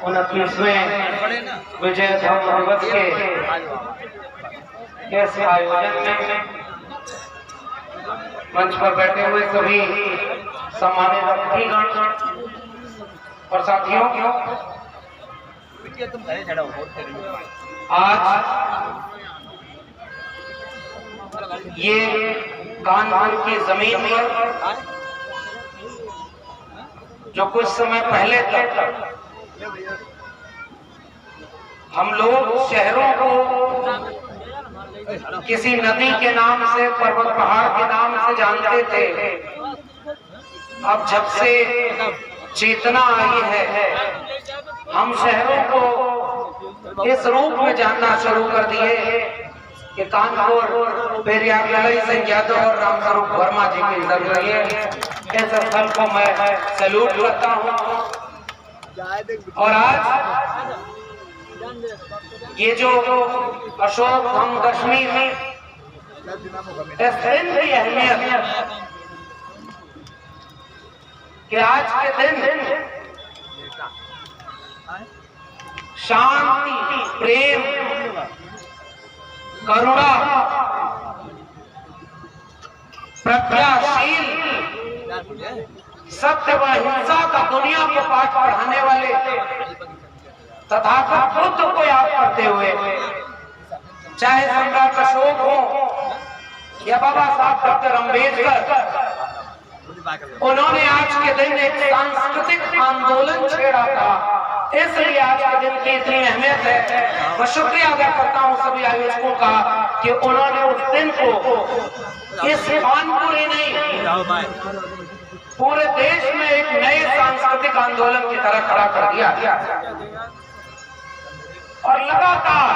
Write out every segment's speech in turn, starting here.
29वें विजयोत्सव दिवस के इस आयोजन में मंच पर बैठे हुए सभी सम्मानित अतिथिगण और साथियों, आज ये कानपुर की जमीन पर जो कुछ समय पहले तक हम लोग शहरों को किसी नदी के नाम से, पर्वत पहाड़ के नाम से जानते थे, अब जब से चेतना आई है हम शहरों को इस रूप में जानना शुरू कर दिए कि कानपुर पेरियार सिंह यादव और रामस्वरूप वर्मा जी के जरिए इस स्थल को मैं सैल्यूट करता हूँ। और आज ये जो अशोक धम दशमी में इस दिन की अहमियत कि आज के दिन शांति, प्रेम, करुणा, प्रज्ञाशील, सत्य व हिंसा का दुनिया को पाठ पढ़ाने वाले तथागत बुद्ध को याद करते हुए, चाहे सम्राट अशोक हो या बाबा साहब डॉक्टर अम्बेडकर, उन्होंने आज के दिन एक सांस्कृतिक आंदोलन छेड़ा था, इसलिए आज के दिन की इतनी अहमियत है। मैं शुक्रिया अदा करता हूँ सभी आयोजकों का कि उन्होंने उस दिन को इस कानपुर ही नहीं पूरे देश में एक नए सांस्कृतिक आंदोलन की तरह खड़ा कर दिया। और लगातार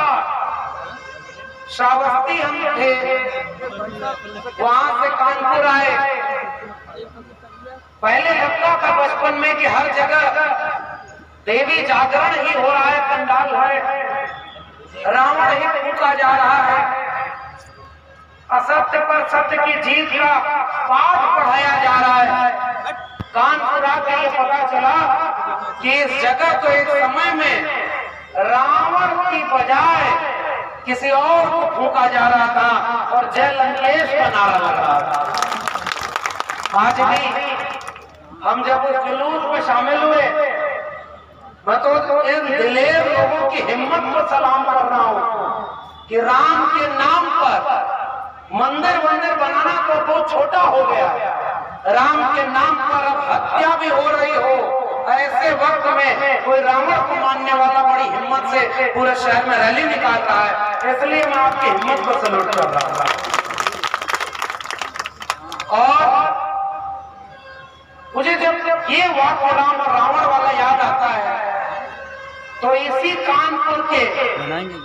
श्रावस्ती हम थे, वहां से कानपुर आए। पहले लगता था बचपन में कि हर जगह देवी जागरण ही हो रहा है, पंडाल है, रावण ही फूंका जा रहा है, असत्य पर सत्य की जीत का पाठ पढ़ाया जा रहा है। कानपुर आकर ये पता चला कि इस जगह तो एक समय में रावण की बजाय किसी और को फूंका जा रहा था और जय लंकेश का नारा लग रहा था। आज भी हम जब उस जुलूस में शामिल हुए, मैं तो इन दिलेर लोगों की हिम्मत को सलाम कर रहा हूं कि राम के नाम पर मंदिर बनाना तो बहुत छोटा हो गया, राम के नाम पर अब हत्या भी हो रही हो, ऐसे वक्त में कोई रावण को मानने वाला बड़ी हिम्मत से पूरे शहर में रैली निकाल रहा है, इसलिए मैं आपकी हिम्मत को सैल्यूट कर रहा हूं। और मुझे जब ये वाक्य राम और रावण वाला याद आता है तो इसी कानपुर के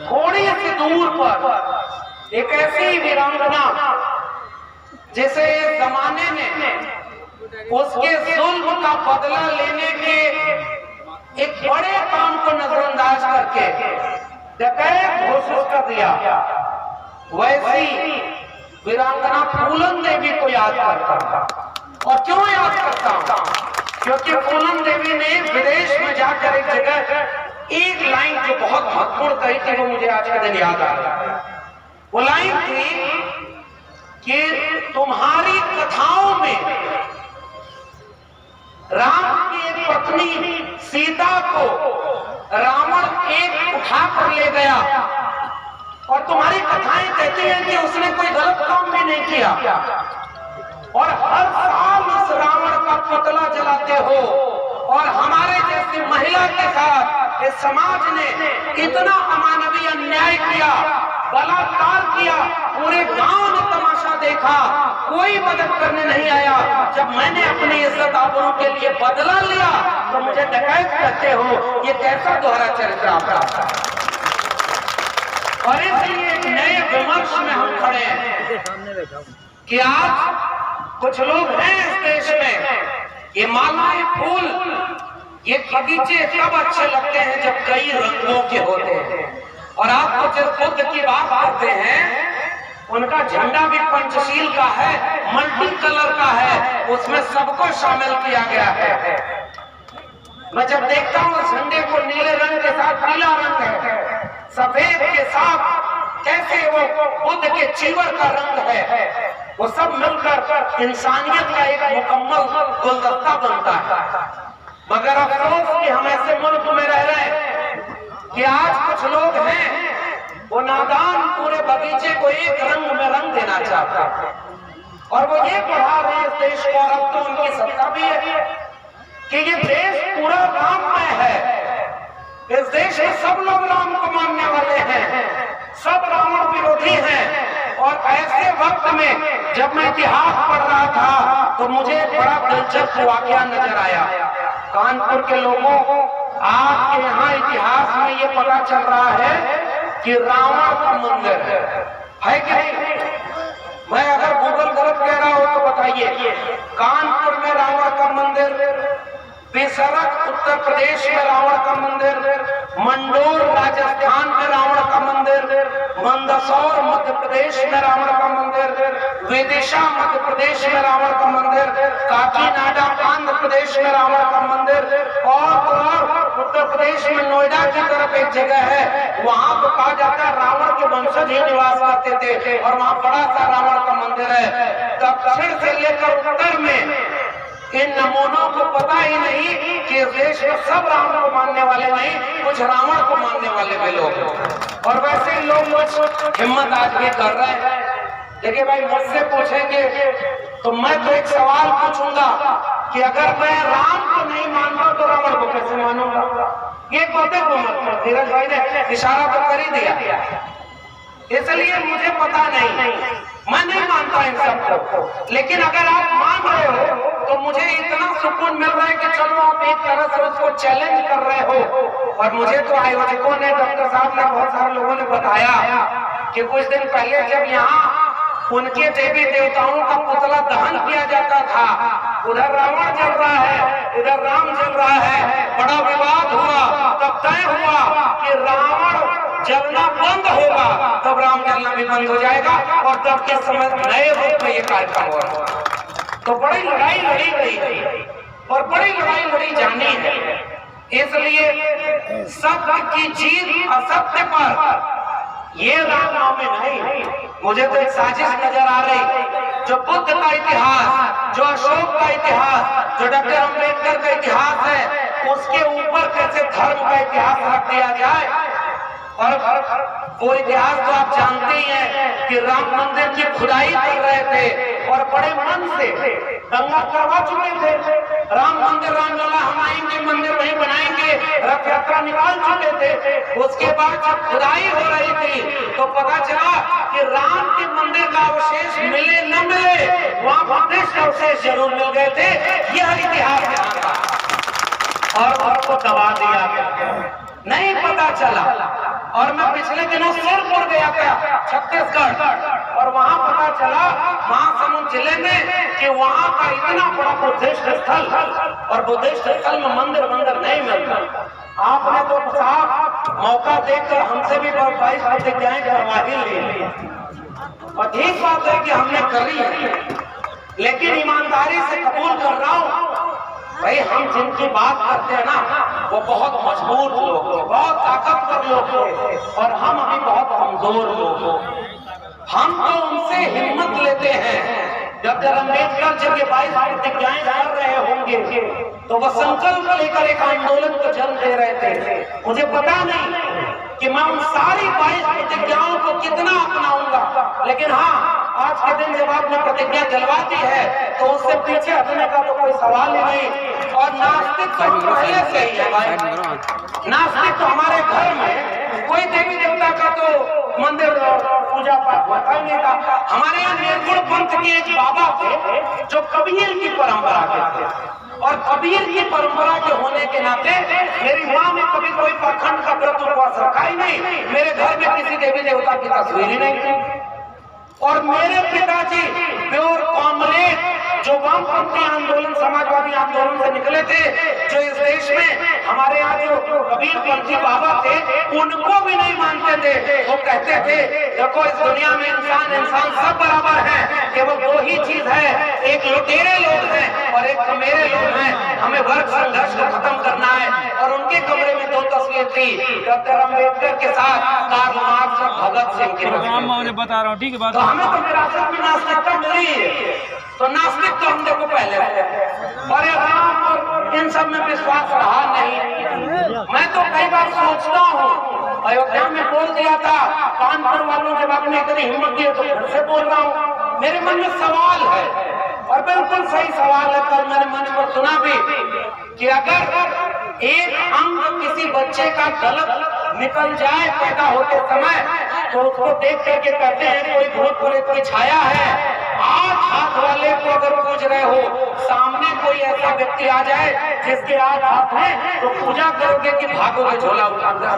थोड़ी सी दूर पर एक ऐसी वीरांगना जिसे जमाने में उसके जुल्म का बदला लेने के एक बड़े काम को नजरअंदाज करके डकैत घोषित कर दिया, वैसी वीरांगना फूलन देवी को याद करता था। और क्यों याद करता हूं? क्योंकि फूलन देवी ने विदेश में जाकर एक जगह एक लाइन जो बहुत महत्वपूर्ण कही थी, वो मुझे आज के दिन याद आ रहा है। वो लाइन थी कि तुम्हारी कथाओं में राम की एक पत्नी सीता को रावण एक उठा कर ले गया, और तुम्हारी कथाएं कहती हैं कि उसने कोई गलत काम भी नहीं किया, और हर साल उस रावण का पुतला जलाते हो, और हमारे जैसी महिला के साथ इस समाज ने इतना अमानवीय अन्याय किया, बलात्कार किया, पूरे गांव ने तमाशा देखा, कोई मदद करने नहीं आया। जब मैंने अपनी इज्जत आबरू के लिए बदला लिया तो मुझे डकैत कहते हो, ये कैसा दोहरा चरित्र आपका? और इसलिए एक नए विमर्श में हम खड़े हैं कि आज कुछ लोग हैं इस देश में, ये मालाएं, फूल, ये बगीचे तब अच्छे लगते हैं जब कई रंगों के होते हैं। और आप तो जिस बुद्ध की बात करते हैं, उनका झंडा भी पंचशील का है, मल्टी कलर का है, उसमें सबको शामिल किया गया है। मैं जब देखता हूँ झंडे को नीले सफेद के साथ कैसे वो बुद्ध के चीवर का रंग है, वो सब मिलकर इंसानियत का एक मुकम्मल गुलदस्ता बनता है। मगर अफसोस कि हम ऐसे मुल्क में रह रहे हैं कि आज कुछ लोग हैं वो नादान पूरे बगीचे को एक रंग में रंग देना चाहता है और वो ये बढ़ा रहे हैं इस देश को। और अब तो उनकी सत्ता भी है कि ये देश पूरा राममय है। इस देश में सब लोग राम को मानने वाले हैं, सब रावण विरोधी हैं। और ऐसे वक्त में जब मैं इतिहास पढ़ रहा था तो मुझे एक बड़ा दिलचस्प वाकया नजर आया। कानपुर के लोगों को आपके यहाँ इतिहास में ये पता चल रहा है कि रावण का मंदिर है कि नहीं? मैं अगर गूगल गलत कह रहा हूं तो बताइए। कानपुर में रावण का मंदिर, बेसरक उत्तर प्रदेश में रावण का मंदिर, मंडोर राजस्थान में रावण का मंदिर, मंदसौर मध्य प्रदेश में रावण का मंदिर, विदिशा मध्य प्रदेश में रावण का मंदिर, काकीनाडा आंध्र प्रदेश में रावण का मंदिर और उत्तर प्रदेश में नोएडा की तरफ एक जगह है, वहां तो कहा जाता है रावण के वंशज ही निवास करते थे और वहां बड़ा सा रावण का मंदिर है। दक्षिण से लेकर उत्तर में इन नमूनों को पता ही नहीं कि इस देश में सब रावण को मानने वाले नहीं, कुछ रावण को मानने वाले भी लोग। और वैसे ही लोग कुछ हिम्मत आज भी कर रहे हैं। देखिए भाई, मुझसे पूछेंगे तो मैं तो एक सवाल पूछूंगा कि अगर मैं राम को नहीं मानता तो रावण को कैसे मानूंगा? ये बातें बोल धीरज भाई ने इशारा तो कर ही दिया, इसलिए मुझे पता नहीं, मैं नहीं मानता इन सबको। लेकिन अगर आप मान रहे हो तो मुझे इतना सुकून मिल रहा है कि चलो आप एक तरह से उसको चैलेंज कर रहे हो। और मुझे तो आयोजकों ने, डॉक्टर साहब ने, बहुत सारे लोगों ने बताया कि कुछ दिन पहले जब यहाँ उनके देवी देवताओं का पुतला दहन किया जाता था, उधर रावण जल रहा है, इधर राम जल रहा है, बड़ा विवाद हुआ। तब तय हुआ कि रावण जलना बंद होगा तब राम जलना भी बंद हो जाएगा और तब के समय नए रूप में ये कार्यक्रम हो रहा है। तो बड़ी लड़ाई लड़ी गई और बड़ी लड़ाई लड़ी जानी है। इसलिए सत्य की जीत असत्य पर ये रामनवमी नहीं, मुझे तो एक साजिश नजर आ रही। जो बुद्ध का इतिहास, जो अशोक का इतिहास, जो डॉक्टर अम्बेडकर का इतिहास है, उसके ऊपर कैसे धर्म का इतिहास रख दिया जाए। और वो इतिहास तो आप जानते ही हैं कि राम मंदिर की खुदाई कर रहे थे और बड़े मन से दंगा करवा चुके थे। राम मंदिर, रामलला हम आएंगे, मंदिर वहीं बनाएंगे, रथ यात्रा निकाल चुके थे। उसके बाद जब खुदाई हो रही थी तो पता चला कि राम के मंदिर का अवशेष मिले न मिले, वहां बुद्धिस्ट अवशेष जरूर मिल गए थे। यह इतिहास यहाँ था और को दबा दिया गया, नहीं पता चला। और मैं पिछले दिनों सुरपुर गया था, छत्तीसगढ़, और वहां पता चला महासमुंद जिले में कि वहां का इतना बड़ा बुद्धिस्ट स्थल, और बुद्धिस्ट स्थल में मंदिर नहीं मिलता। आपने तो साहब मौका देखकर हमसे भी 22 प्रतिज्ञाएं करवा ही ली और ठीक बात है कि हमने करी है, लेकिन ईमानदारी से कबूल कर रहा हूं भाई, हम जिनकी बात करते हैं ना वो बहुत मजबूत लोग हैं, बहुत ताकतवर लोग हैं और हम अभी बहुत कमजोर लोग हैं। हम तो उनसे हिम्मत लेते हैं। डॉक्टर अम्बेडकर जब ये 22 प्रतिज्ञाएं कर रहे होंगे तो वह संकल्प लेकर एक आंदोलन को जन्म दे रहे थे। मुझे पता नहीं कि मैं उन सारी 22 प्रतिज्ञाओं को कितना अपनाऊंगा, लेकिन हाँ, आज के दिन जब आपने प्रतिज्ञा दिलवाती है तो उससे पीछे हटने का तो कोई सवाल ही नहीं। और नास्तिक तो पहले से ही है भाई, नास्तिक तो हमारे घर में कोई देवी देवता का तो मंदिर पूजा पाठ होता ही नहीं था। हमारे यहाँ निर्गुण पंथ के एक बाबा थे जो कबीर की परंपरा के थे, और कबीर की परंपरा के होने के नाते मेरी माँ ने कभी कोई पाखंड का व्रत उपवास रखा ही नहीं। मेरे घर में किसी देवी देवता की तस्वीर ही नहीं थी। और मेरे पिताजी प्योर कॉमरेड, जो वामपंथी आंदोलन, समाजवादी आंदोलन से निकले थे, जो इस देश में हमारे यहाँ जो कबीरपंथी बाबा थे उनको भी नहीं मानते थे। वो कहते थे देखो इस दुनिया में इंसान सब बराबर है, केवल दो ही चीज है, एक लुटेरे लोग हैं और एक मेरे लोग हैं। हमें वर्ग संघर्ष को खत्म करना है। और उनके कमरे में 2 तस्वीरें होती थी डॉक्टर अम्बेडकर के साथ कार्ल मार्क्स और भगत सिंह की तस्वीर बता रहा हूँ, ठीक है बात। तो हमें तो विरासत में नास्तिकता मिली है, तो नास्तिक तो हम देखो पहले और राम और इन सब में विश्वास रहा नहीं। मैं तो कई बार सोचता हूँ, अयोध्या में बोल दिया था, कानपुर वालों जब आपने इतनी हिम्मत दी तो फिर से बोल रहा हूँ, मेरे मन में सवाल है और बिल्कुल सही सवाल है। कल मैंने मंच पर सुना भी कि अगर एक अंग किसी बच्चे का गलत निकल जाए पैदा होते समय तो उसको देख करके कहते हैं कोई भूत प्रेत की छाया है। आज हाथ वाले को अगर पूछ रहे हो, सामने कोई ऐसा व्यक्ति आ जाए जिसके आज हाथ है तो पूजा करोगे कि भागोगे झोला उठाकर?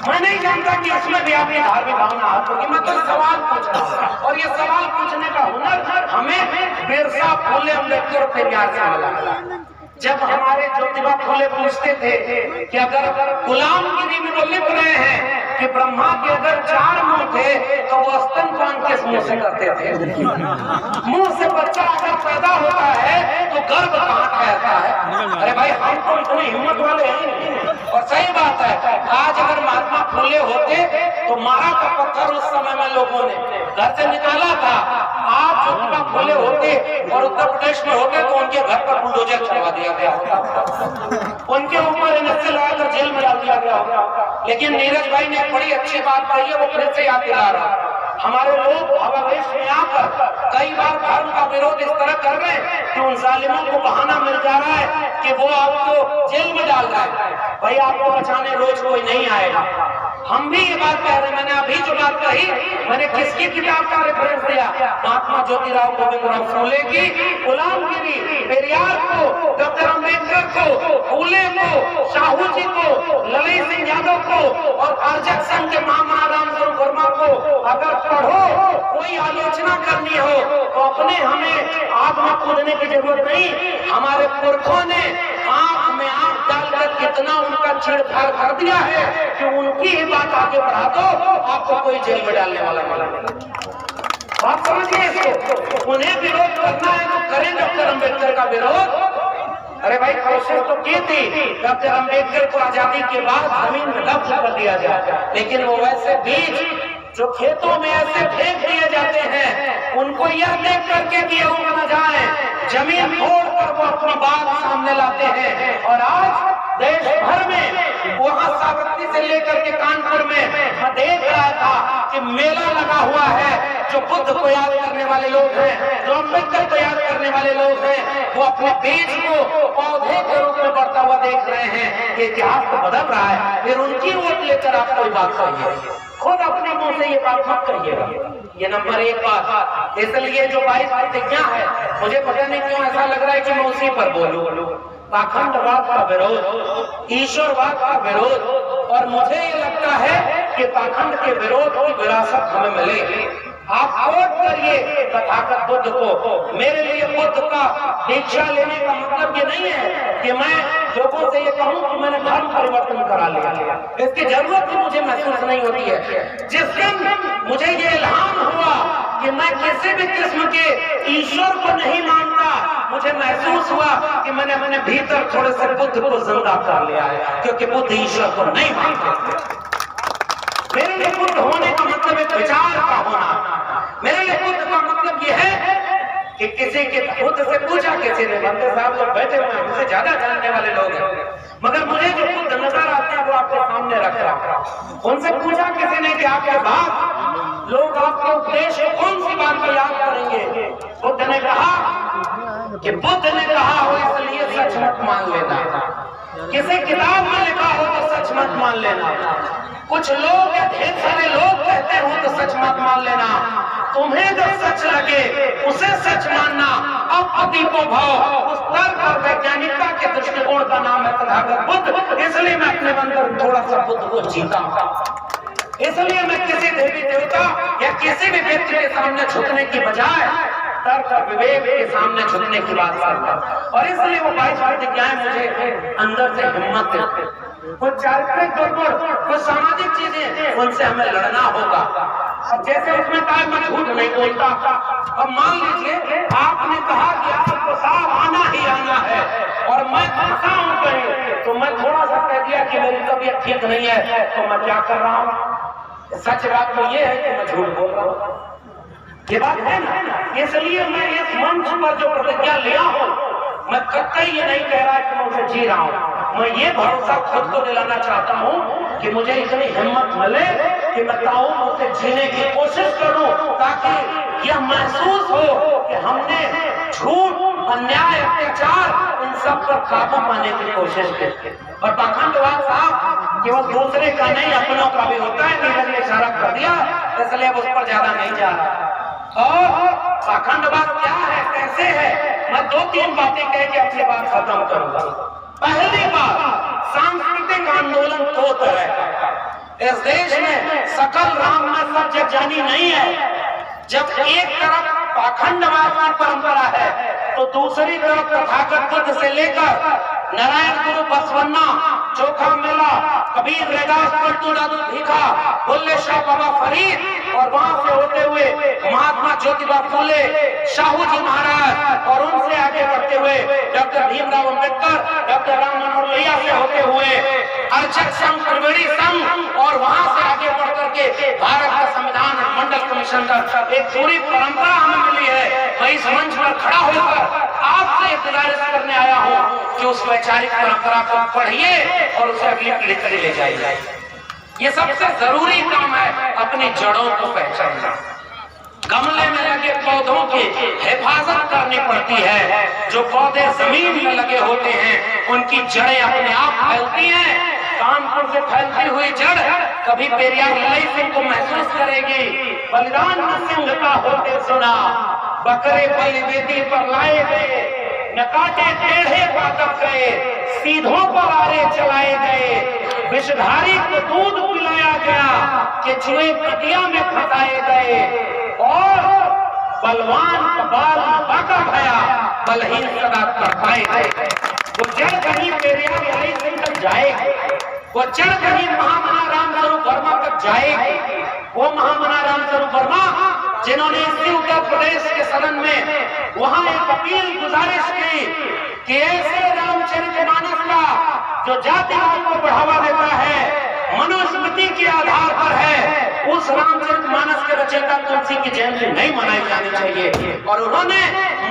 मैं नहीं जानता कि इसमें भी आपकी धार्मिक भावना हाथ होगी। मैं तो सवाल पूछ रहा हूँ और ये सवाल पूछने का हुनर हमें बिरसा फुले अम्बेडकर और पेरियार से मिला। जब हमारे ज्योतिबा फुले पूछते थे कि अगर गुलामगिरी में वो लिख रहे हैं कि ब्रह्मा के अगर 4 मुंह थे तो वो स्तनपान किस मुंह से करते थे? मुंह से बच्चा अगर पैदा होता है तो गर्भ कहाँ ठहरता है? अरे भाई हम तो इतनी हिम्मत वाले हैं। और सही बात है, आज अगर महात्मा फुले होते तो मारा का पत्थर उस समय में लोगों ने घर से निकाला था। आज ज्योतिबा फुले होते और उत्तर प्रदेश में होते तो उनके घर पर बुलडोजर चलवा दिया गया होता, उनके ऊपर एनएसए लगाकर जेल में डाल दिया गया होता। लेकिन नीरज भाई ने बड़ी अच्छी बात कही है, वो फिर से याद दिला रहा। हमारे लोग भावावेश में आकर कई बार धर्म का विरोध इस तरह कर रहे हैं कि उन जालिमों को बहाना मिल जा रहा है कि वो आपको जेल में डाल रहा है। भाई आपको बचाने रोज कोई नहीं आएगा। हम भी ये बात कह रहे हैं। मैंने अभी जो बात कही, मैंने किसकी किताब का रेफरेंस दिया? महात्मा ज्योतिराव गोविंदराव फुले की गुलामगिरी। पेरियार को, डॉक्टर अम्बेडकर को, फुले को, साहू जी को, ललित सिंह यादव को और आरजक संघ के महामना रामस्वरूप वर्मा को अगर पढ़ो, कोई आलोचना करनी हो तो अपने हमें आग में कूदने की जरूरत नहीं। हमारे पुरखों ने आंख में आंख डालकर कितना उनका छेड़छाड़ कर दिया है कि उनकी ही बात आगे बढ़ा दो, आपको कोई जेल में डालने वाला नहीं। आप समझिए इसको। उन्हें विरोध करना है तो करें डॉक्टर अम्बेडकर का विरोध। अरे भाई कोशिश तो की थी डॉक्टर अम्बेडकर को आजादी के बाद जमीन में दफन कर दिया जाए, लेकिन वो वैसे बीज जो खेतों में ऐसे फेंक दिए जाते हैं उनको यह देख करके कि उग न जाए, जमीन फोड़ कर वो अपनी बात सामने लाते हैं। और आज देश भर में, वहां सावित्री से लेकर के कानपुर में मैं देख रहा था कि मेला लगा हुआ है। जो बुद्ध को याद करने वाले लोग हैं, जो अम्बेडकर को याद करने वाले लोग हैं, वो अपने बीज को पौधे के रूप में बढ़ता हुआ देख रहे हैं। ये इतिहास तो बदल रहा है। फिर उनकी वोट लेकर आप कोई बात करिए, खुद अपने मुंह से ये बात मत करिएगा। ये नंबर 1 बात। इसलिए जो 22 प्रतिज्ञा है, मुझे पता नहीं क्यों ऐसा लग रहा है कि मैं उसी पर बोलूं। पाखंडवाद का विरोध, ईश्वरवाद का विरोध, और मुझे ये लगता है कि पाखंड के विरोध की विरासत हमें मिलेगी। आप वोट करिए तथागत बुद्ध को। मेरे लिए बुद्ध का दीक्षा लेने का मतलब ये नहीं है कि मैं लोगों से ये कहूं कि मैंने धर्म परिवर्तन करा लिया। इसकी जरूरत भी मुझे महसूस नहीं होती है। जिस दिन मुझे ये इल्हाम हुआ कि मैं किसी भी किस्म के ईश्वर को नहीं मानता, मुझे महसूस हुआ कि मैंने अपने भीतर थोड़े से बुद्ध को जिंदा कर लिया है, क्योंकि बुद्ध ईश्वर को नहीं मानते। मेरे लिए बुद्ध होने का मतलब एक विचार का होना। मेरे लिए बुद्ध का मतलब यह है कि किसी के बुद्ध से पूछा, किसी ने, बंदे साहब लोग बैठे हुए हैं, हमसे ज्यादा जानने वाले लोग हैं, मगर मुझे जो बुद्ध नजर आते हैं वो आपके सामने रख रहा। उनसे पूछा किसी ने कि आपके बाद लोग आपके उपदेश को कौन सी बात को याद करेंगे? बुद्ध ने कहा कि बुद्ध ने कहा हो इसलिए सच मत मान लेना, किसी किताब में लिखा हो तो सच मत मान लेना, कुछ लोग या ढेर सारे लोग कहते हो तो सच मत मान लेना, तुम्हें जो सच लगे उसे सच मानना। अब अतीतो भाव उस तर्क और वैज्ञानिकता के दृष्टिकोण का नाम है तथागत बुद्ध। इसलिए मैं अपने अंदर थोड़ा सा बुद्ध को जीता, इसलिए मैं किसी देवी देवता या किसी भी व्यक्ति के सामने झुकने की बजाय तर्क और विवेक के सामने झुकने की बात करता। और इसलिए वो 22 प्रतिज्ञाएं मुझे अंदर से हिम्मत देते। कुछ चारित्रिक गड़बड़, कुछ सामाजिक चीजें, उनसे हमें लड़ना होगा। अब जैसे उसमें कहा मैं झूठ नहीं बोलता, अब मान लीजिए आपने कहा कि आपको साफ आना ही आना है और मैं फंसा हूं कहीं, तो मैं थोड़ा सा कह दिया कि मेरी तबीयत ठीक नहीं है तो मैं क्या कर रहा हूँ। सच बात तो ये है कि मैं झूठ बोल रहा हूँ, ये बात है ना। इसलिए मैं इस मंच पर जो प्रतिज्ञा लिया हूँ, मैं कतई ये नहीं कह रहा कि मैं उसे जी रहा हूँ। मैं ये भरोसा खुद को दिलाना चाहता हूँ कि मुझे इतनी हिम्मत मिले कि मैं ताऊं उसे जीने की कोशिश करूं, ताकि यह महसूस हो कि हमने झूठ, अन्याय, अत्याचार इन सब पर काबू पाने की कोशिश की। और पाखंडवाद साहब केवल दूसरे का नहीं, अपनों का भी होता है। नीरज ने इशारा कर दिया, इसलिए उस पर ज्यादा नहीं जा रहा। और पाखंडवाद क्या है, कैसे है, मैं 2-3 बातें कह के अपनी बात खत्म करूंगा। पहली बात, सांस्कृतिक आंदोलन 2 तरह का इस देश में सकल राम में सब जग जानी नहीं है। जब एक तरफ पाखंडवाद की परंपरा है तो दूसरी तरफ तथागत बुद्ध से लेकर नारायण गुरु बसवन्ना, चोखा मेला, कबीर रैदास, पलटू दादू भीखा, बुल्ले शाह बाबा फरीद और वहां से होते हुए महात्मा ज्योतिबा फूले, शाहू जी महाराज और उनसे आगे बढ़ते हुए डॉक्टर भीमराव अंबेडकर, डॉक्टर राम मनोहर लोहिया से होते हुए अर्चक संघ, त्रिवेणी संघ और वहां से आगे बढ़ करके भारत का संविधान मंडल कमीशन तक एक पूरी परंपरा हमें मिली है। मैं इस मंच पर खड़ा होकर आपसे गुजारिश करने आया हूँ कि उस वैचारिक परंपरा को पढ़िए और उसे अगली पीढ़ी तक ले जाइए। ये सबसे जरूरी काम है, अपनी जड़ों को पहचानना। गमले में लगे पौधों की हिफाजत करनी पड़ती है। जो पौधे जमीन में लगे होते हैं उनकी जड़ें अपने आप फैलती हैं। कानपुर से फैलती हुई जड़ कभी पेरियार ललाई सिंह को महसूस करेगी। बलिदान सिंह का होते सुना, बकरे बलिवेदी पर लाए गए, न काटे टेढ़े पातक गए, सीधों पर आरे चलाए गए, विषधारी को दूध पिलाया गया, केचुए कटिया में फंसाए गए और बलवान का बाल बाका भया, बलहीन सदा तरपाए गए। वो जड़ कहीं पेरियार ललाई सिंह तक जाएगी, वो जड़ कहीं महामना रामस्वरूप वर्मा तक जाएगी। वो महामना रामस्वरूप वर्मा जिन्होंने इसी उत्तर प्रदेश के सदन में वहां एक अपील गुजारिश की कि ऐसे रामचरितमानस का जो जातिवाद को बढ़ावा देता है, मनुस्मृति के आधार पर है, उस रामचरितमानस के रचयिता तुलसी की जयंती नहीं मनाई जानी चाहिए। और उन्होंने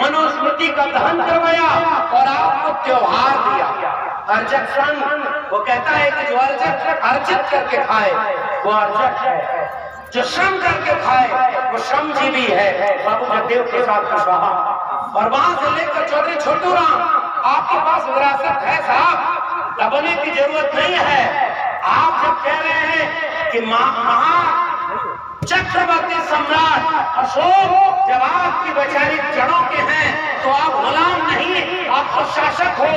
मनुस्मृति का दहन करवाया और आपको त्योहार दिया। अर्चक संघ वो कहता है कि जो अर्जित करके खाए वो अर्चक है, जो श्रम करके खाए वो श्रमजीवी है। बाबू जगदेव प्रसाद कुशवाहा और वहां से लेकर चौधरी छोटू राम, आपके पास विरासत है साहब, दबने की जरूरत नहीं है। आप जब कह रहे हैं कि महा चक्रवर्ती सम्राट अशोक जब आपकी वैचारिक जड़ों के हैं तो आप गुलाम नहीं, आप तो शासक हो।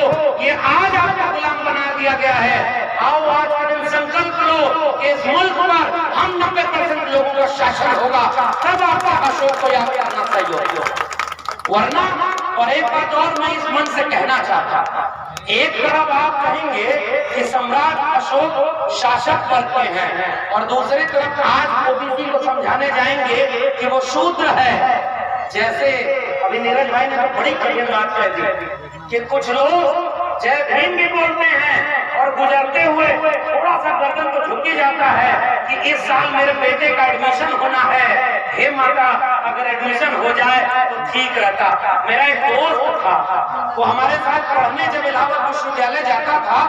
ये आज आपका गुलाम बना दिया गया है। आओ आज के दिन संकल्प लो कि इस मुल्क पर हम 90% लोगों का शासन होगा, तब आपका अशोक को याद करना चाहिए। वरना, और एक बात और मैं इस मन से कहना चाहता, एक तरफ आप कहेंगे कि सम्राट अशोक शासक वर्ग के हैं और दूसरी तरफ आज ओबीसी को समझाने जाएंगे कि वो शूद्र है। जैसे अभी नीरज भाई ने तो बड़ी कठिन बात कह दी कि कुछ लोग जय भीम भी बोलते हैं और गुजरते हुए थोड़ा सा गर्दन को झुकी जाता है कि इस साल मेरे बेटे का एडमिशन होना है, हे माता अगर एडमिशन हो जाए तो ठीक रहता। मेरा एक दोस्त था, वो हमारे साथ पढ़ने जब इलाहाबाद विश्वविद्यालय जाता था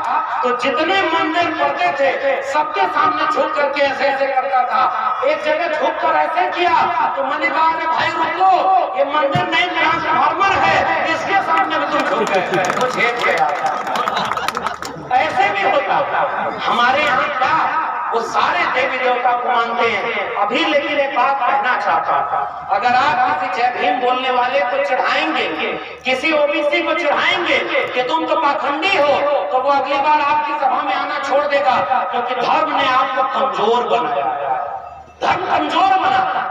तो जितने मंदिर पढ़ते थे सबके सामने झुक करके ऐसे ऐसे करता था। एक जगह झुक कर ऐसे किया तो मैंने कहा कि भाई रुको, ये मंदिर नहीं ट्रांसफार्मर है, इसके सामने में तुम झुक गए, तो झेप गया। ऐसे भी होता हमारे यहाँ का, वो सारे देवी देवता को मानते हैं। अभी लेकिन एक बात कहना चाहता, अगर आप किसी जय भीम बोलने वाले को चढ़ाएंगे, किसी ओबीसी को चढ़ाएंगे कि तुम तो पाखंडी हो, तो वो अगली बार आपकी सभा में आना छोड़ देगा, क्योंकि धर्म ने आपको कमजोर बनाया। धर्म कमजोर बनाता,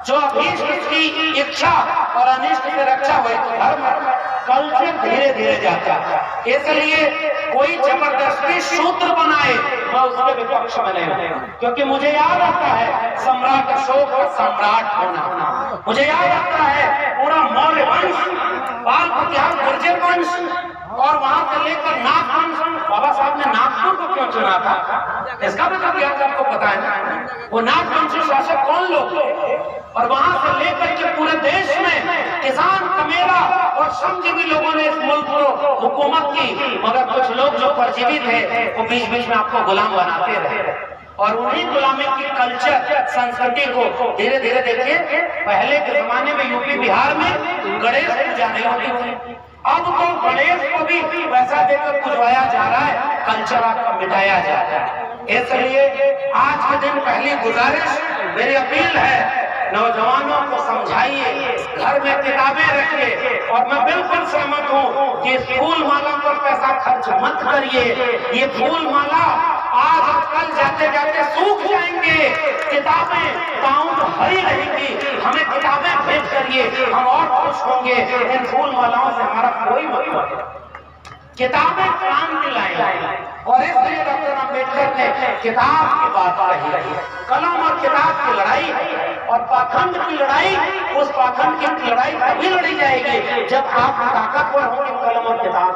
जो अभीष्ट की इच्छा और अनिष्ट से रक्षा हुई तो धर्म कल्चर धीरे धीरे जाता है। इसलिए कोई जबरदस्ती शूद्र बनाए, मैं उसके विपक्ष में नहीं, क्योंकि मुझे याद आता है सम्राट अशोक का सम्राट होना, मुझे याद आता है पूरा मौर्य वंश, बाल गुर्जर वंश और वहां से लेकर नागपुर, बाबा साहब ने नागपुर को क्यों चुना था इसका भी कभी आपको पता है ना? वो नागवंशी शासक कौन लोग थे? और वहां से लेकर के पूरे देश में किसान, कमेरा और श्रमजीवी लोगों ने इस मुल्क को हुकूमत की, मगर कुछ लोग जो परजीवी थे वो बीच बीच में आपको गुलाम बनाते रहे। और उन्हीं गुलामी की कल्चर, संस्कृति को धीरे धीरे देखिए, पहले के जमाने में यूपी बिहार में गणेश पूजा नहीं होती थी, अब तो गणेश को भी पैसा देकर पुजवाया जा रहा है, कल्चर आपका मिटाया जा रहा है। इसलिए आज के दिन पहली गुजारिश, मेरी अपील है, नौजवानों को समझाइए, घर में किताबें रखिए। और मैं बिल्कुल सहमत हूँ कि फूल माला पर पैसा खर्च मत करिए। ये फूल माला आज और कल जाते जाते सूख जाएंगे, किताबें पाउंड भरी रहेंगी, हमें किताबें भेंट करिए, हम और खुश होंगे। इन फूल मालाओं से हमारा कोई मतलब नहीं, किताबें काम दिलाएंगे। और इसलिए डॉक्टर अम्बेडकर ने किताब की बात कही, कलम और किताब की लड़ाई, और पाखंड की लड़ाई, उस पाखंड की लड़ाई तभी लड़ी जाएगी जब आप ताकतवर होंगे कलम और किताब।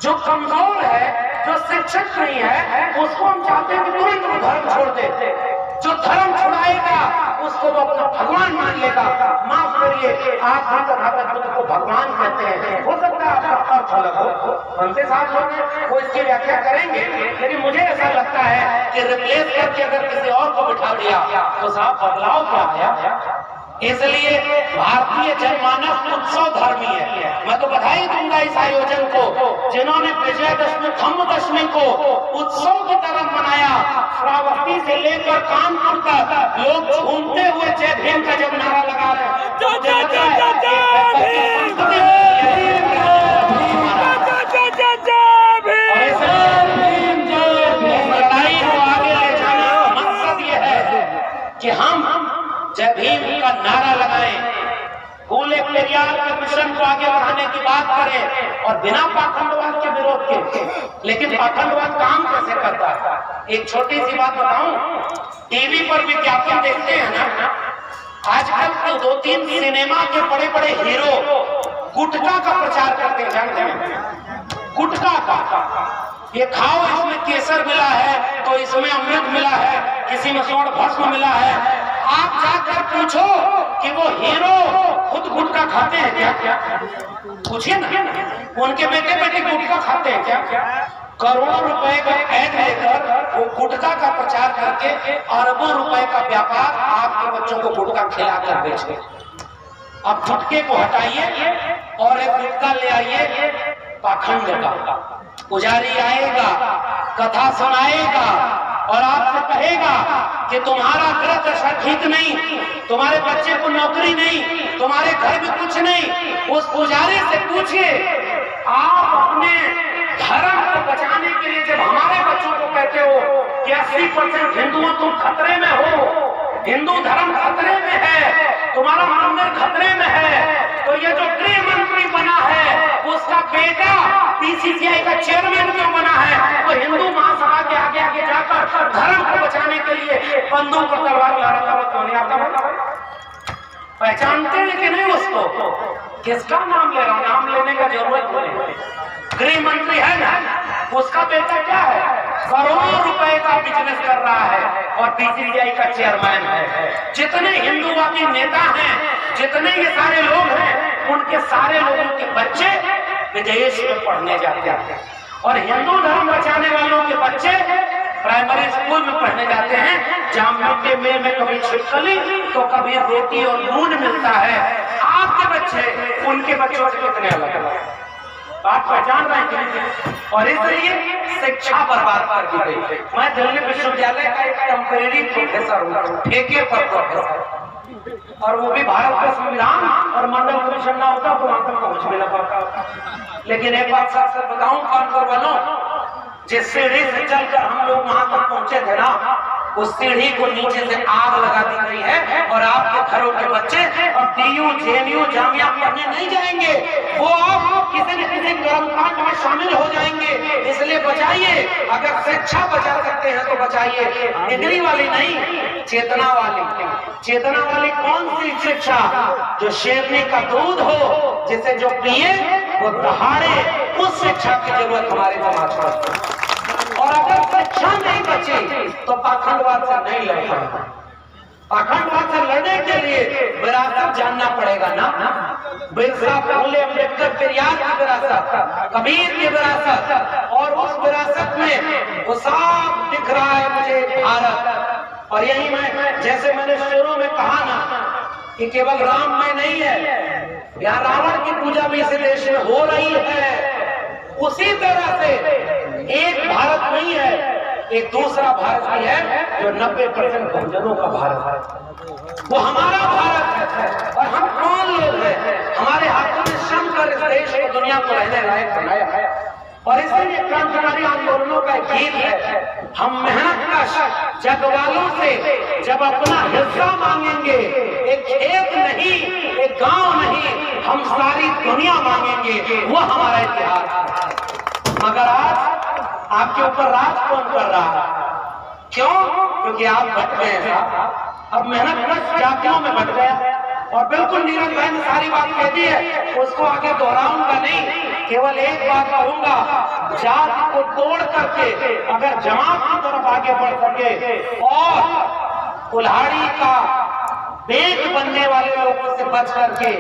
जो कमजोर है, जो शिक्षित नहीं है, उसको हम चाहते हैं कि तुरंत वो धर्म छोड़ दे। जो धर्म छुड़ाएगा उसको वो अपना भगवान मान लेगा। माफ करिए, आप तथागत बुद्ध को भगवान कहते हैं, हो सकता है आपका अर्थ अलग हो, मंत्री साहब लोग हैं वो इसकी व्याख्या करेंगे, लेकिन मुझे ऐसा लगता है कि रिप्लेस करके अगर किसी और को बिठा दिया तो साहब बदलाव क्या आया। इसलिए भारतीय जनमानस उत्सव धर्मी है। मैं तो बधाई दूंगा इस आयोजन को, जिन्होंने विजयदशमी, धम्मदशमी को उत्सव की तरह मनाया। श्रावस्ती से लेकर कानपुर तक लोग झूमते हुए जय भीम का जब नारा लगा रहे हैं, लड़ाई को आगे ले जाने का मकसद ये है कि हम जय भीम का नारा लगाएं, फूले पेरियार के मिशन को आगे बढ़ाने की बात करें, और बिना पाखंडवाद के विरोध के। लेकिन पाखंडवाद काम कैसे करता है? एक छोटी सी बात बताऊं, टीवी पर विज्ञापन देखते हैं ना, आजकल तो 2-3 सिनेमा के बड़े बड़े हीरो गुटखा का प्रचार करते हैं, जानते हैं? गुटखा का, ये खाओ, इसमें केसर मिला है, तो इसमें अमृत मिला है, किसी में स्वर्ण भस्म मिला है। आप जाकर पूछो कि वो हीरो खुद गुटखा खाते हैं क्या? पूछिए ना, उनके बेटे बेटे गुटखा खाते हैं क्या? करोड़ों रुपए का ऐड लेकर वो गुटखा का प्रचार करके अरबों रुपए का व्यापार आपके बच्चों को गुटखा खिलाकर बेचे। अब गुटखे को हटाइए और एक गुटखा ले आइए पाखंड का। पुजारी आएगा, कथा सुनाएगा और आपसे कहेगा कि तुम्हारा ग्रह दशा ठीक नहीं, तुम्हारे बच्चे को नौकरी नहीं, तुम्हारे घर में कुछ नहीं। उस पुजारी से पूछिए, आप अपने धर्म को बचाने के लिए जब हमारे बच्चों को कहते हो कि 80% हिंदुओं तुम खतरे में हो, हिंदू धर्म खतरे में है, तुम्हारा मंदिर खतरे में है, तो ये जो गृह मंत्री बना है उसका बेटा बीसीसीआई का चेयरमैन क्यों बना है? वो हिंदू महासभा के आगे आगे जाकर धर्म को बचाने के लिए बंदूक और तलवार लड़ा क्यों नहीं? आपका मतलब पहचानते हैं कि नहीं उसको? किसका नाम ले रहा हूं? नाम लेने का जरूरत नहीं। गृह मंत्री है ना, उसका बेटा क्या है? करोड़ों रुपए का बिजनेस कर रहा है और बीसीसीआई का चेयरमैन है। जितने हिंदूवादी नेता हैं, जितने ये सारे लोग हैं, उनके सारे लोगों के बच्चे विदेश में पढ़ने जाते हैं, और हिंदू धर्म बचाने वालों के बच्चे प्राइमरी स्कूल में पढ़ने जाते हैं, जहाँ मिड डे मील में कभी छिपकली तो कभी रोटी और दूध मिलता है। आपके बच्चे उनके बच्चों से कितने अलग अलग बात पहचान रहे हैं? और इसलिए शिक्षा बर्बाद कर दी गई। मैं दिल्ली विश्वविद्यालय का एक टेम्परेरी प्रोफेसर हूँ, ठेके पर प्रोफेसर, और वो भी भारत का संविधान और मंडल कमीशन ना होता तो वहां तक पहुंच भी ना पाता। लेकिन एक बात साफ साफ बताऊं कानपुर वालों, जिस सीढ़ी से चलकर हम लोग वहां तक पहुंचे थे ना, उस सीढ़ी को नीचे से आग लगा दी गई है, और आपके घरों के बच्चे और DU, JNU, जामिया पढ़ने नहीं जाएंगे, वो आप किसी न किसी कर्मकांड में शामिल हो जाएंगे। इसलिए बचाइए, अगर शिक्षा बचा सकते हैं तो बचाइए, डिग्री वाली नहीं, चेतना वाली। चेतना वाली कौन सी शिक्षा? जो शेरनी का दूध हो, जिसे जो पिए वो दहाड़े उस शिक्षा की जरूरत हमारे समाज को। और अगर शिक्षा नहीं बची तो पाखंडवाद से नहीं लड़ पाएगा। पाखंडवाद से लड़ने के लिए विरासत जानना पड़ेगा ना। बिरसा, फूले, अम्बेडकर, पेरियार की विरासत, कबीर की विरासत, और उस विरासत में वो साफ दिख रहा है मुझे भारत। और यही मैं, जैसे मैंने शुरू में कहा ना कि केवल राममय नहीं है, यहाँ रावण की पूजा भी इस देश में हो रही है। उसी तरह से एक भारत नहीं है, एक दूसरा भारत भी है जो 90% बहुजनों का भारत है। वो हमारा भारत है। और हम कौन लोग हैं? हमारे हाथों में श्रम कर इस देश को, दुनिया को रहने लायक बनाया है। और इसलिए क्रांतिकारी आंदोलनों का गीत है, हम मेहनत कश जगवालों से जब अपना हिस्सा मांगेंगे, एक खेत नहीं, एक गांव नहीं, हम सारी दुनिया मांगेंगे, वो हमारा इतिहास है। मगर आज आपके ऊपर राज कौन कर रहा है? क्यों? क्योंकि आप बट गए हैं। अब मेहनत कश जातियों में बट गया। और बिल्कुल नीरज भाई ने सारी बात कह दी है, उसको आगे दोहराऊंगा नहीं, केवल एक बात कहूंगा, जाति को तोड़ करके अगर जमात की तरफ आगे बढ़ सके और कुल्हाड़ी का बेच बनने वाले लोगों से बच करके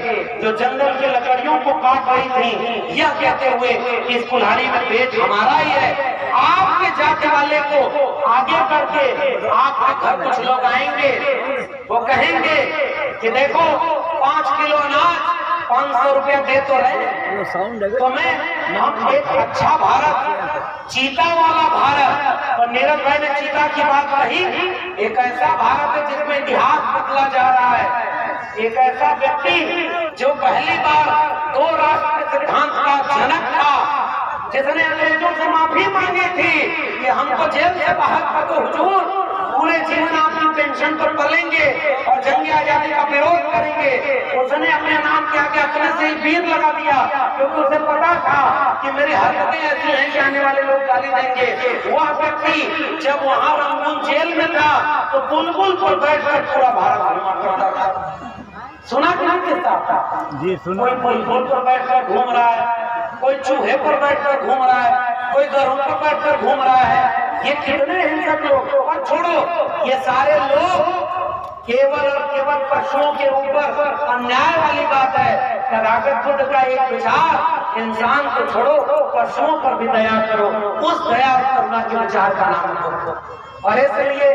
जो जंगल की लकड़ियों को काट रही थी, यह कहते हुए कि इस कुल्हाड़ी में बेच हमारा ही है, आपके जाति वाले को आगे करके आपके घर कुछ लोग आएंगे, वो कहेंगे कि देखो 5 किलो अनाज 500 रुपया दे तो रहे, तो मैं हम एक अच्छा भारत, चीता वाला भारत। और नीरज भाई ने चीता की बात कही, एक ऐसा भारत है जिसमें इतिहास बदला जा रहा है। एक ऐसा व्यक्ति जो पहली बार 2 राष्ट्र के सिद्धांत का जनक था, जिसने अंग्रेजों से माफी मांगी थी कि हमको जेल से बाहर कर दो हुजूर, पूरे जीवन आपकी पेंशन पर पलेंगे और जंग आजादी का विरोध करेंगे। उसने अपने नाम के आगे अपने से ही वीर लगा दिया, क्योंकि उसे पता था कि मेरी हरकतें ऐसी हैं कि आने वाले लोग गाली देंगे। वह व्यक्ति जब वहां रंगून जेल में था तो बुलबुल पर बैठकर पूरा भारत घूमा करता था। सुना क्या किस्सा? जी सुना। कोई बुलबुल पर बैठकर घूम रहा है, कोई चूहे पर बैठकर घूम रहा है, कोई गरुड़ पर बैठकर घूम रहा है। ये कितने हिंसक लोग! और छोड़ो, ये सारे लोग केवल और केवल पशुओं के ऊपर अन्याय वाली बात है। तथागत बुद्ध का एक विचार, इंसान को छोड़ो, पशुओं पर भी दया करो, उस दया और करुणा के विचार का नाम करो। और इसलिए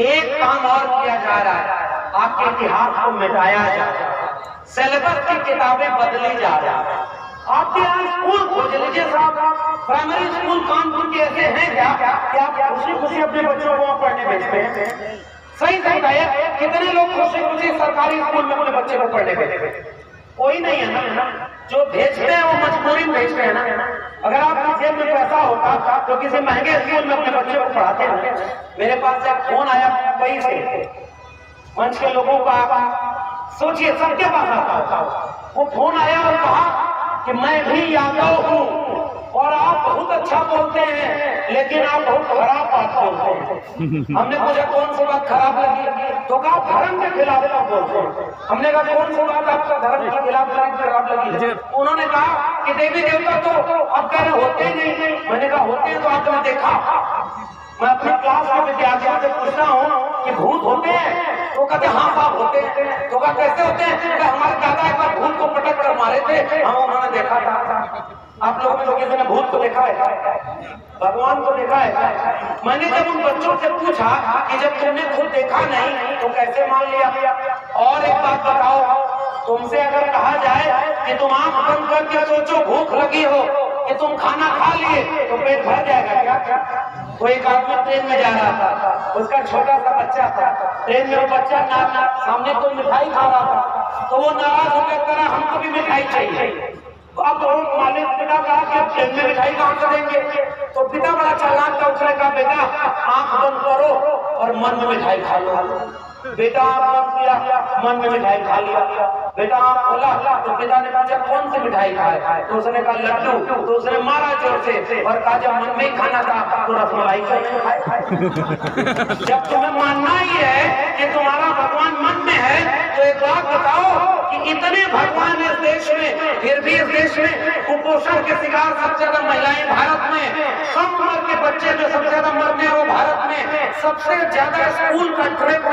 एक काम और किया जा रहा है, आपके इतिहास को मिटाया जा रहा है, सिलेबस की किताबें बदली जा रही है। आपके यहाँ स्कूल खोज लीजिए साहब, प्राइमरी स्कूल कानपुर के ऐसे हैं क्या कि आप खुशी खुशी अपने बच्चों को वहाँ पढ़ने भेजते हैं? सही सही है, कितने लोग खुशी खुशी सरकारी स्कूल में अपने बच्चे को पढ़ने भेजते हैं? कोई नहीं है ना। जो भेजते हैं वो मजबूरी में भेजते हैं ना। अगर आपकी जेब में पैसा होता तो किसी महंगे स्कूल में अपने बच्चे को पढ़ाते हैं। मेरे पास एक फोन आया मुंबई से, मंच के लोगों का, सोचिए सबके पास आता, वो फोन आया और कहा कि मैं भी यादव हूँ और आप बहुत अच्छा बोलते हैं, लेकिन आप बहुत खराब बात बोलते हैं। हमने पूछा कौन सी बात खराब लगी, तो कहा धर्म के खिलाफ आप बोलते हैं। हमने कहा कौन सी बात आपका धर्म के खिलाफ खराब लगी? उन्होंने कहा कि देवी देवता तो अब कह रहे होते ही नहीं। मैंने कहा होते हैं तो आपने देखा? मैं अपने क्लास के विद्यार्थियों से पूछता हूँ कि भूत होते हैं? तो कहते हाँ साहब होते हैं। तो कहा कैसे होते हैं? हमारे दादा एक बार भूत को पटक कर मारे थे, हम उन्होंने देखा था। आप लोगों में तो किसी ने भूत को देखा है? भगवान को देखा है? मैंने जब उन बच्चों से पूछा कि जब तुमने खुद देखा नहीं तो कैसे मान लिया? और एक बात बताओ, तुमसे अगर कहा जाए कि तुम आंख बंद करके सोचो भूख लगी हो कि तुम खाना खा लिए तो पेट भर जाएगा क्या? वो एक आदमी ट्रेन में जा रहा था, उसका छोटा सा बच्चा था, ट्रेन में वो बच्चा सामने कोई मिठाई खा रहा था, तो वो नाराज होकर कह रहा हमको भी मिठाई चाहिए। अब मालिक पिता कहा कि अब ट्रेन में मिठाई कहाँ से देंगे? तो पिता बड़ा चालाक था, उसने कहा बेटा आंख बंद करो और मन में मिठाई खा लो। बेटा आंख बंद किया, मन में मिठाई खा लिया। बेटा आप बोला तो पिता ने पूछा कौन सी मिठाई खाए, तो उसने कहा लड्डू, तो उसने मारा जोर से और कहा जब मन में ही खाना था तो रसमलाई क्यों नहीं खाए। जब तुम्हें मानना ही है कि तुम्हारा भगवान मन में है तो एक बात बताओ कि इतने भगवान इस देश में, फिर भी इस देश में कुपोषण के शिकार सबसे ज्यादा महिलाएं भारत में, कम उम्र के बच्चे जो सबसे ज्यादा मरते हैं वो भारत में, सबसे ज्यादा स्कूल का ट्रैक